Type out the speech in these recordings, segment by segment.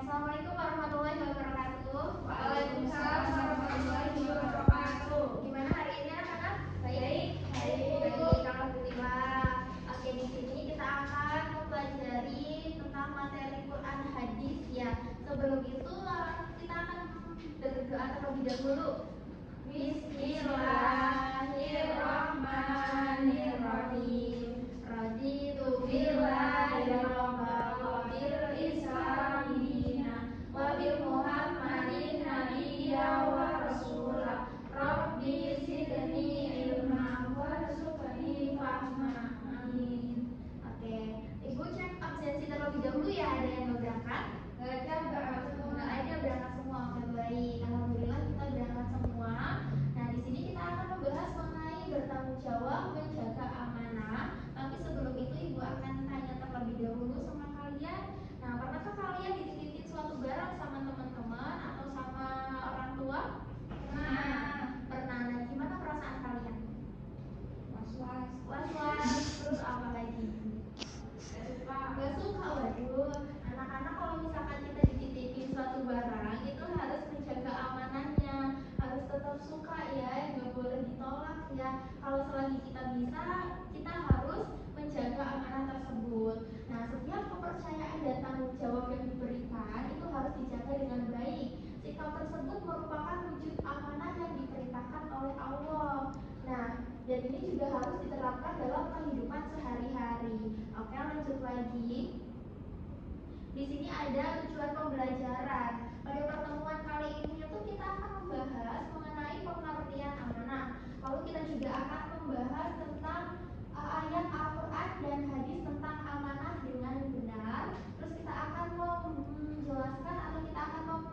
Assalamualaikum warahmatullahi wabarakatuh. Waalaikumsalam warahmatullahi wabarakatuh. Gimana hari ini anak-anak? Baik. Alhamdulillah. Oke, di sini kita akan mempelajari tentang materi Quran hadis ya. Sebelum itu kita akan berdoa terlebih dahulu. Bismillahirrahmanirrahim. Raditu billahi rabban wa bil islami dinan wa bi Muhammadin nabiyya wa rasulah. Rabbi zidni ilma warzuqni fahma. Amin. Oke, Ibu cek absensi terlebih dahulu ya. Ada yang mau berangkat? Berangkat semua. Oke, baik. Alhamdulillah kita berangkat semua. Nah, di sini kita akan membahas mengenai bertanggung jawab menjaga amanah. Tapi sebelum itu Ibu akan tanya terlebih dahulu sama kalian. Nah, pernahkah kalian dititipin suatu barang sama teman-teman atau sama orang tua? Pernah. Nah, gimana perasaan kalian? Was-was. Terus apa lagi? Gak suka. Waduh. Anak-anak kalau misalkan kita dititipin suatu barang itu harus menjaga amanahnya, harus tetap suka ya, nggak boleh ditolak ya. Kalau selagi kita bisa, kita harus menjaga amanah tersebut. Nah, setiap kepercayaan dan tanggung jawab yang diberikan itu harus dijaga dengan baik. Sikap tersebut merupakan wujud amanah yang diperintahkan oleh Allah. Nah, dan ini juga harus diterapkan dalam kehidupan sehari-hari. Oke, lanjut lagi. Di sini ada tujuan pembelajaran. Pada pertemuan kali ini itu kita akan membahas mengenai pengertian amanah. Lalu kita juga akan membahas tentang ayat Al-Quran dan hadis tentang amanah dengan benar. Terus kita akan menjelaskan atau kita akan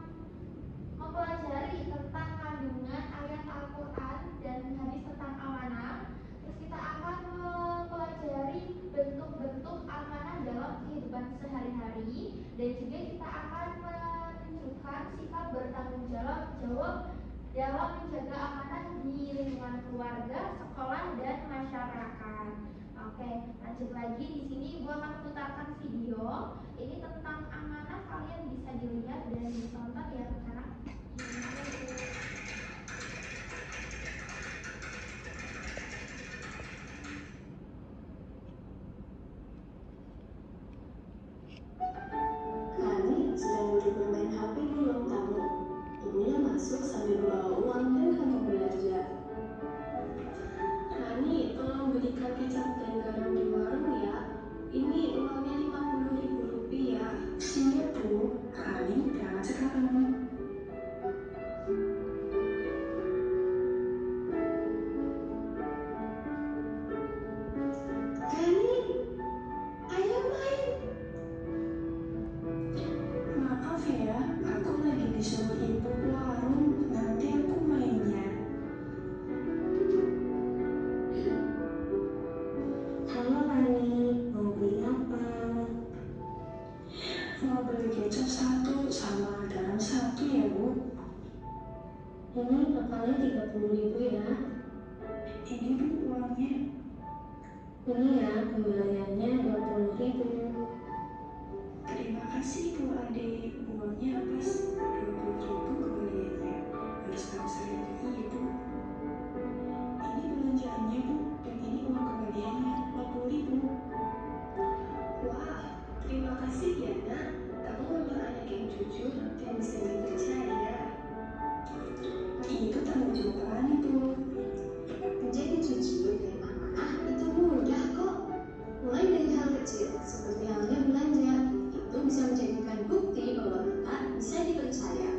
mempelajari tentang kandungan ayat Al-Quran dan hadis tentang amanah. Terus kita akan mempelajari bentuk-bentuk amanah dalam kehidupan sehari-hari, dan juga kita akan menunjukkan sikap bertanggung jawab dalam menjaga amanah di lingkungan keluarga, sekolah, dan masyarakat. Oke, lanjut lagi. Di sini Ibu akan putarkan video. Ini tentang amanah, kalian bisa dilihat dan ditonton ya anak-anak. Rani sedang duduk bermain HP di ruang tamu. Ibunya masuk sambil membawa uang dan kantong belanja. Rani, tolong belikan kecap dan garam di warung ya. Ini uangnya 50.000 rupiah. Iya Bu, Rani berangkat sekarang. Rani, ayo main. Maaf ya, aku lagi disuruh ibu ke warung. Nanti aku mainnya. Halo Rani, mau beli apa? Mau beli kecap 1 sama garam 1 ya Bu. Ini totalnya 30.000 ya. Ini Bu uangnya. Ini ya, kembaliannya 20.000. Terima kasih Bu Ade, uangnya habis 20.000 kembaliannya. Harus tahu saya lagi Ibu. Ini belanjaannya Bu, dan ini uang kembaliannya 50.000. Wah, terima kasih ya Nak. Kamu memang anak yang jujur dan bisa dipercaya. Itu tanggung jawab Rani Bu. Menjadi jujur dan amanah itu mudah kok. Mulai dari hal kecil seperti halnya belanja, itu bisa menjadikan bukti bahwa kita bisa dipercaya.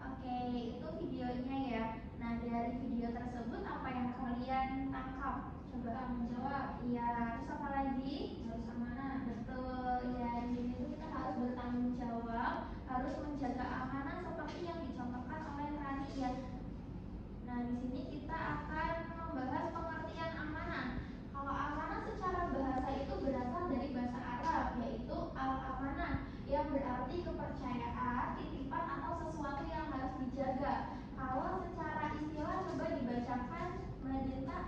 Oke, itu videonya ya. Nah, dari video tersebut apa yang kalian tangkap? Coba menjawab. Iya, terus apa lagi? Harus amanah. Betul. Ya, di sini tuh kita harus bertanggung jawab, harus menjaga amanah seperti yang dicontohkan oleh Rani ya. Nah, di sini kita akan membahas pengertian amanah. Kalau amanah secara bahasa itu berasal dari bahasa Arab, yaitu al-amanah, yang berarti kepercayaan, titipan, atau sesuatu yang harus dijaga. Kalau secara istilah coba dibacakan Mbak Dita.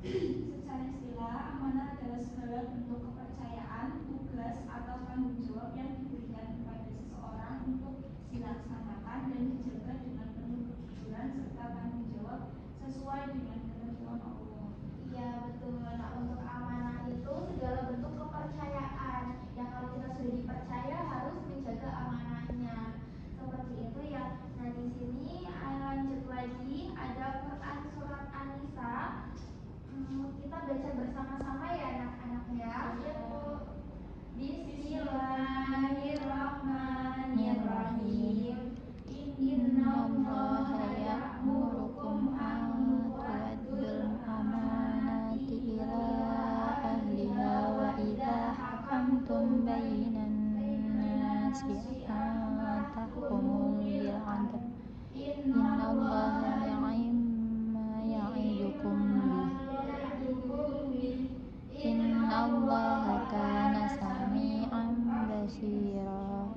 Secara istilah amanah adalah segala bentuk kepercayaan, tugas, atau tanggung jawab yang diberikan kepada seseorang untuk dilaksanakan dan dijaga dengan penuh kejujuran serta tanggung jawab sesuai dengan ketentuan Allah. Iya betul. Nah untuk amanah itu segala bentuk kepercayaan yang kalau kita sudah dipercaya harus menjaga amanahnya. Seperti itu ya. Nah di sini lanjut lagi ada Quran surat An-Nisa. Kita baca bersama-sama ya anak-anak ya. Bismillahirrahmanirrahim. Innallaha ya'murukum an tu'addul amanati ila ahliha wa idza hakamtum bainan nasi an tahkumu bil 'adl. Innallaha ni'ma ya'idukum bih. Innallaha kana sami'an basira.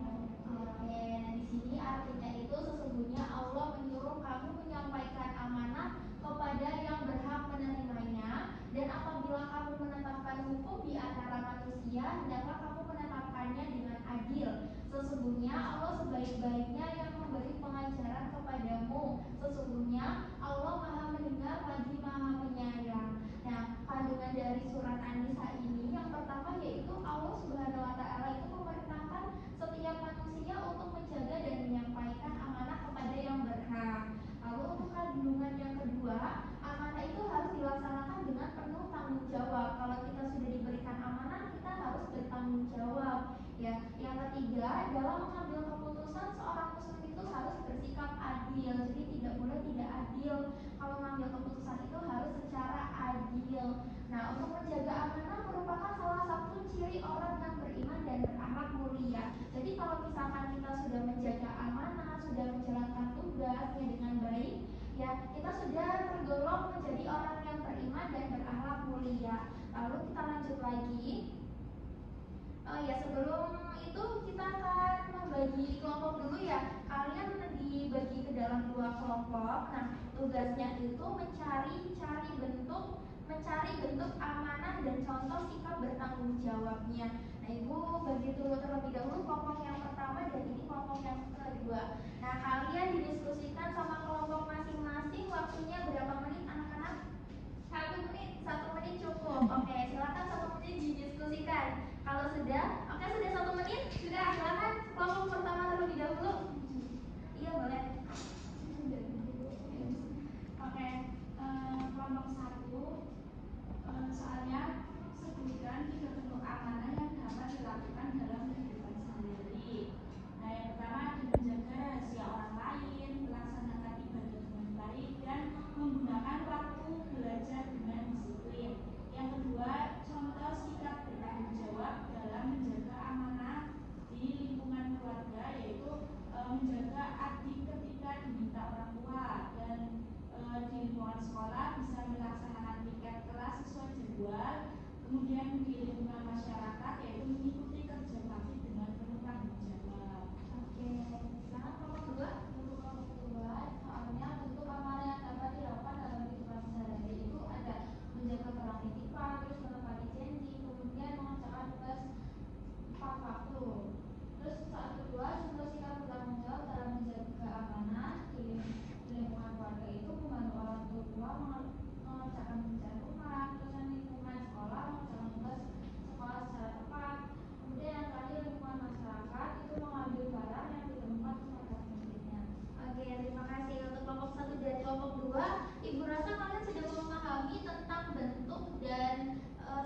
Oke, nah di sini artinya itu sesungguhnya Allah menyuruh kamu menyampaikan amanah kepada yang berhak menerimanya, dan apabila kamu menetapkan hukum di antara manusia, hendaklah kamu menetapkannya dengan adil. Sesungguhnya Allah sebaik-baiknya yang memberi pengajaran kepadamu. Sesungguhnya Allah Maha mendengar lagi Maha penyayang. Nah, kandungan dari surat An-Nisa ini yang pertama yaitu Allah Subhanahu wa taala itu memerintahkan setiap manusia untuk menjaga dan menyampaikan amanah kepada yang berhak. Lalu untuk kandungan yang kedua, amanah itu harus dilaksanakan dengan penuh tanggung jawab. Kalau kita sudah diberikan amanah, kita harus bertanggung jawab. Ya, yang ketiga, dalam mengambil keputusan seorang muslim itu harus bersikap adil. Jadi tidak boleh tidak adil. Kalau mengambil keputusan itu harus secara adil. Nah, untuk menjaga amanah merupakan salah satu ciri orang yang beriman dan berakhlak mulia. Jadi kalau misalkan kita sudah menjaga amanah, sudah menjalankan tugasnya dengan baik, ya kita sudah tergolong menjadi orang yang beriman dan berakhlak mulia. Lalu kita lanjut lagi. Ya sebelum itu kita akan membagi kelompok dulu ya. Kalian dibagi ke dalam 2 kelompok. Nah, tugasnya itu mencari bentuk amanah dan contoh sikap bertanggung jawabnya. Nah, Ibu bagi dulu terlebih dahulu kelompok yang pertama dan ini kelompok yang kedua. Nah, kalian didiskusikan sama kelompok masing-masing. Waktunya berapa menit anak-anak? 1 menit cukup. Oke, silakan 1 menit didiskusikan. Kalau sudah, oke sudah 1 menit, sudah silakan kelompok pertama terlebih dahulu. Iya boleh. Oke, kelompok 1, soalnya sebutkan 3 bentuk amanah yang dapat dilakukan dalam kehidupan sehari-hari. Nah, yang pertama menjaga rahasia orang lain, melaksanakan ibadah dengan baik, dan menggunakan waktu belajar dengan disiplin. Yang kedua, contoh sikap bertanggung jawab dalam menjaga amanah di lingkungan keluarga, yaitu menjaga adik ketika diminta orang tua, dan di lingkungan sekolah bisa melaksanakan piket kelas sesuai jadwal. Kemudian di lingkungan masyarakat yaitu mengikuti kerja bakti dengan penuh tanggung jawab. Oke, silakan kelompok kedua, soalnya bentuk amanah yang dapat dilakukan dalam kehidupan sehari-hari itu ada menjaga barang titipan, terus menepati janji, kemudian mengerjakan tugas tepat waktu. Terus saat kedua, contoh sikap bertanggung jawab dalam menjaga amanah di lingkungan keluarga itu membantu orang tua mengerjakan pekerjaan rumah, terus yang lingkungan sekolah mengerjakan tugas sekolah secara tepat. Kemudian yang terakhir lingkungan masyarakat itu mengambil barang yang ditemukan secara mungkinnya. Oke, terima kasih untuk kelompok 1 dan kelompok 2. Ibu rasa kalian sudah memahami tentang bentuk dan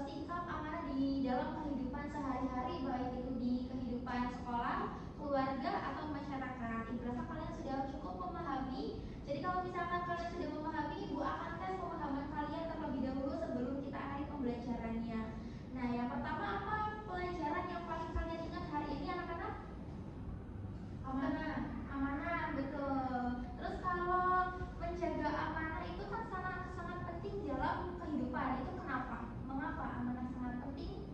sikap amanah di dalam kehidupan sehari-hari, baik itu di kehidupan sekolah, keluarga, atau masyarakat. Ibu rasa kalian sudah cukup memahami. Jadi kalau misalkan kalian sudah memahami, Ibu akan tes pemahaman kalian terlebih dahulu sebelum kita akhiri pembelajarannya. Nah, yang pertama apa pelajaran yang paling kalian ingat hari ini anak-anak? Amanah, betul. Terus kalau menjaga amanah itu kan sangat penting dalam kehidupan. Itu kenapa? Mengapa amanah sangat penting?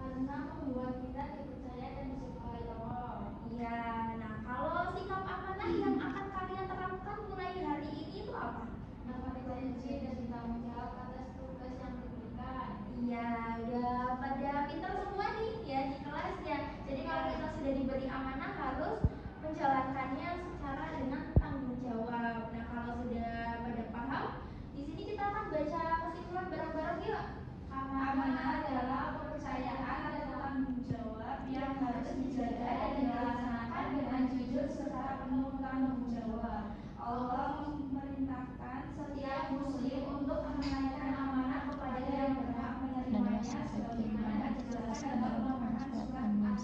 Karena membuat kita dipercaya dan disukai Allah. Iya. Nah, kalau sikap amanah yang akan kalian terapkan mulai hari ini itu apa? Dapat janji dan bertanggung jawab atas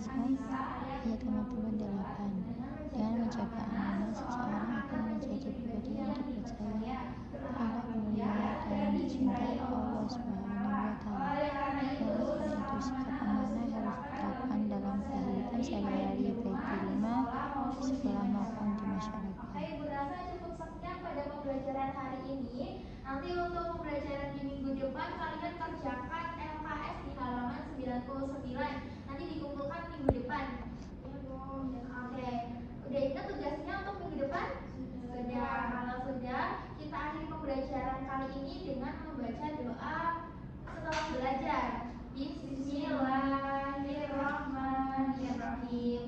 ayat 58. Dengan menjaga amanah, seseorang akan menjadi pribadi yang dipercaya, taat, mulia, dan dicintai Allah Subhanahu wa Ta'ala. Oleh karena itu, sikap amanah harus diterapkan dalam kehidupan sehari-hari, baik di rumah, di sekolah, maupun di masyarakat. Oke, Ibu rasa cukup sekian pada pembelajaran hari ini. Nanti untuk pembelajaran di minggu depan kalian kerjakan LKS di halaman 99. Nanti dikumpulkan minggu depan. Ya, Bu. Oke. Udah ingat tugasnya untuk minggu depan? Sudah. Kalau sudah, kita akhiri pembelajaran kali ini dengan membaca doa setelah belajar. Bismillahirrahmanirrahim.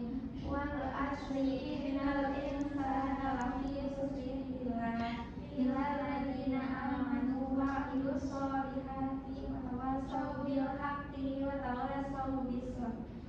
Wal asri innal insana lafi khusrin illal ladzina amanu wa amilus solihati wa tawassaw bil haqqi wa tawassaw bis sabr.